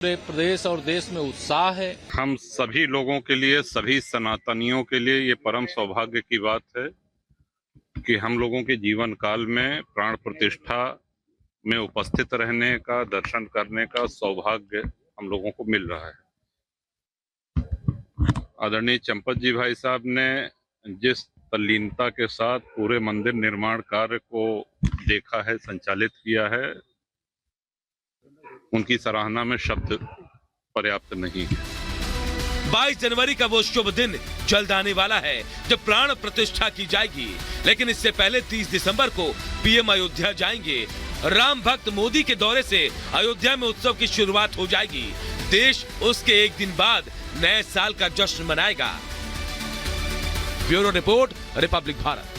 पूरे प्रदेश और देश में उत्साह है। हम सभी लोगों के लिए, सभी सनातनियों के लिए ये परम सौभाग्य की बात है कि हम लोगों के जीवन काल में प्राण प्रतिष्ठा में उपस्थित रहने का, दर्शन करने का सौभाग्य हम लोगों को मिल रहा है। आदरणीय चंपत जी भाई साहब ने जिस तल्लीनता के साथ पूरे मंदिर निर्माण कार्य को देखा है, संचालित किया है, उनकी सराहना में शब्द पर्याप्त नहीं है। 22 जनवरी का वो शुभ दिन जल्द आने वाला है जब प्राण प्रतिष्ठा की जाएगी, लेकिन इससे पहले 30 दिसंबर को पीएम अयोध्या जाएंगे। राम भक्त मोदी के दौरे से अयोध्या में उत्सव की शुरुआत हो जाएगी। देश उसके एक दिन बाद नए साल का जश्न मनाएगा। Bureau report, Republic Bharat.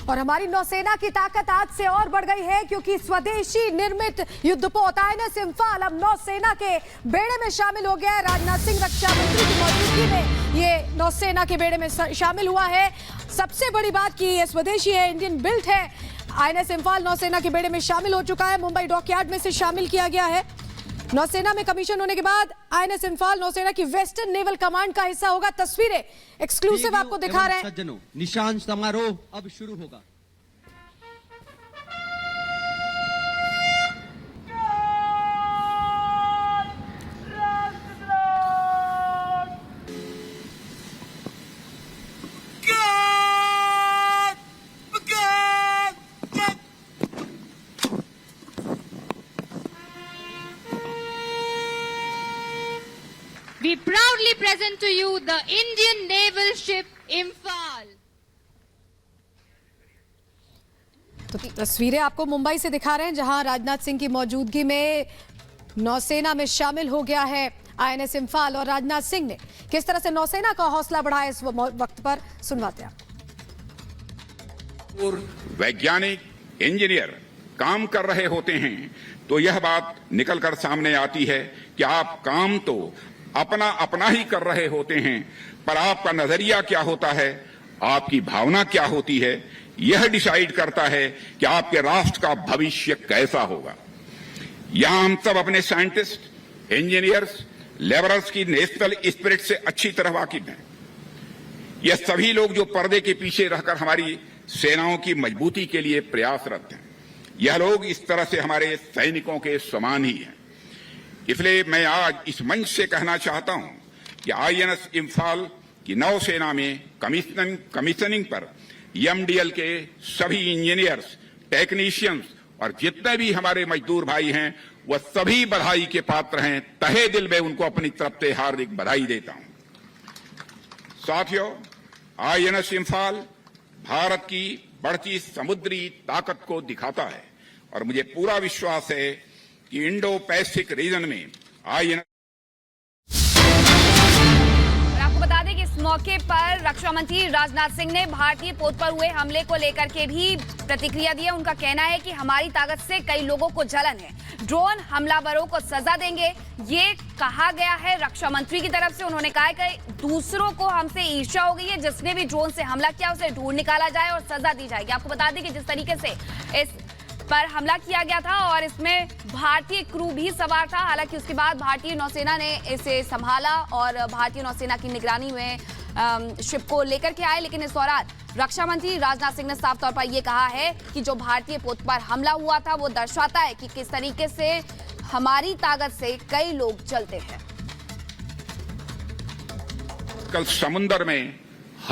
और हमारी नौसेना की ताकत आज से और बढ़ गई है, क्योंकि स्वदेशी निर्मित युद्धपोत आईएनएस इंफाल अब नौसेना के बेड़े में शामिल हो गया है। राजनाथ सिंह रक्षा मंत्री की मौजूदगी में ये नौसेना के बेड़े में शामिल हुआ है। सबसे बड़ी बात की ये स्वदेशी है, इंडियन बिल्ट है। आईएनएस इंफाल नौसेना के बेड़े में शामिल हो चुका है। मुंबई डॉकयार्ड में से शामिल किया गया है। नौसेना में कमीशन होने के बाद आईएनएस इंफाल नौसेना की वेस्टर्न नेवल कमांड का हिस्सा होगा। तस्वीरें एक्सक्लूसिव आपको दिखा रहे हैं। सज्जनों, निशान समारोह अब शुरू होगा। We proudly present to you the Indian naval ship Imphal. तो तस्वीरें आपको मुंबई से दिखा रहे हैं, जहां राजनाथ सिंह की मौजूदगी में नौसेना में शामिल हो गया है आईएनएस इंफाल। और राजनाथ सिंह ने किस तरह से नौसेना का हौसला बढ़ाया इस वक्त पर सुनवाते हैं। वैज्ञानिक, इंजीनियर काम कर रहे होते हैं तो यह बात निकलकर सामने आती है कि आप काम तो अपना ही कर रहे होते हैं, पर आपका नजरिया क्या होता है, आपकी भावना क्या होती है, यह डिसाइड करता है कि आपके राष्ट्र का भविष्य कैसा होगा। यहां हम सब अपने साइंटिस्ट, इंजीनियर्स, लेबरर्स की नेशनल स्पिरिट से अच्छी तरह वाकिफ हैं। यह सभी लोग जो पर्दे के पीछे रहकर हमारी सेनाओं की मजबूती के लिए प्रयासरत हैं, यह लोग इस तरह से हमारे सैनिकों के समान ही हैं। इसलिए मैं आज इस मंच से कहना चाहता हूं कि आईएनएस इंफाल की नौसेना में कमीशनिंग पर एमडीएल के सभी इंजीनियर्स, टेक्नीशियंस और जितने भी हमारे मजदूर भाई हैं, वह सभी बधाई के पात्र हैं। तहे दिल में उनको अपनी तरफ से हार्दिक बधाई देता हूं। साथियों, आईएनएस इंफाल भारत की बढ़ती समुद्री ताकत को दिखाता है और मुझे पूरा विश्वास है कि इंडो पैसिफिक रीजन में आईएनएस। आपको बता दें कि इस मौके पर रक्षा मंत्री राजनाथ सिंह ने भारतीय पोत पर हुए हमले को लेकर के भी प्रतिक्रिया दी है। उनका कहना है कि हमारी ताकत से कई लोगों को जलन है, ड्रोन हमलावरों को सजा देंगे, ये कहा गया है रक्षा मंत्री की तरफ से। उन्होंने कहा है कि दूसरों को हमसे ईर्ष्या हो गई है, जिसने भी ड्रोन से हमला किया उसे ढूंढ निकाला जाए और सजा दी जाएगी। आपको बता दें कि जिस तरीके से इस पर हमला किया गया था और इसमें भारतीय क्रू भी सवार था, हालांकि उसके बाद भारतीय नौसेना ने इसे संभाला और भारतीय नौसेना की निगरानी में शिप को लेकर के आए। लेकिन इस दौरान रक्षा मंत्री राजनाथ सिंह ने साफ तौर पर यह कहा है कि जो भारतीय पोत पर हमला हुआ था वो दर्शाता है कि किस तरीके से हमारी ताकत से कई लोग जलते हैं। कल समुद्र में